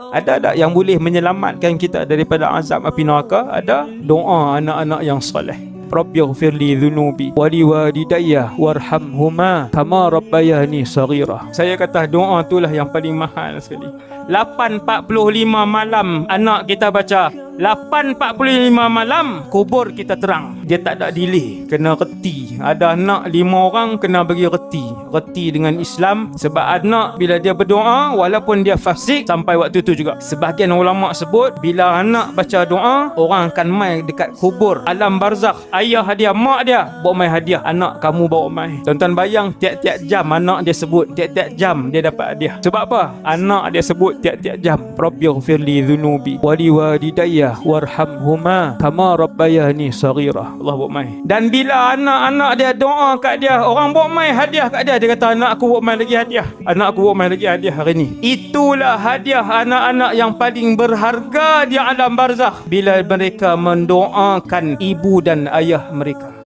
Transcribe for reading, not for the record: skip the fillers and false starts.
Ada tak yang boleh menyelamatkan kita daripada azab api neraka? Ada. Doa anak-anak yang soleh. Rabbighfir li dhunubi wa liwalidayya warhamhuma kama rabbayani saghira. Saya kata doa itulah yang paling mahal sekali. 8.45 malam anak kita baca. 8.45 malam kubur kita terang. Dia tak ada delay, kena reti. Ada anak 5 orang kena bagi reti dengan Islam. Sebab anak bila dia berdoa walaupun dia fasik sampai waktu tu juga. Sebahagian ulama sebut bila anak baca doa, orang akan mai dekat kubur alam barzakh. Ayah dia, mak dia bawa mai hadiah, anak kamu bawa mai. Tuan-tuan bayang tiap-tiap jam anak dia sebut, tiap-tiap jam dia dapat hadiah. Sebab apa? Anak dia sebut tiap-tiap jam. Rabbighfir li dhunubi wa liwalidayya warhamhuma kama rabbayani saghira. Allah bawa mai. Dan bila anak-anak dia doa kat dia, orang bawa mai hadiah kat dia, dia kata anak aku bawa mai lagi hadiah. Anak aku bawa mai lagi hadiah hari ni. Itulah hadiah anak-anak yang paling berharga di alam barzakh bila mereka mendoakan ibu dan ayah mereka.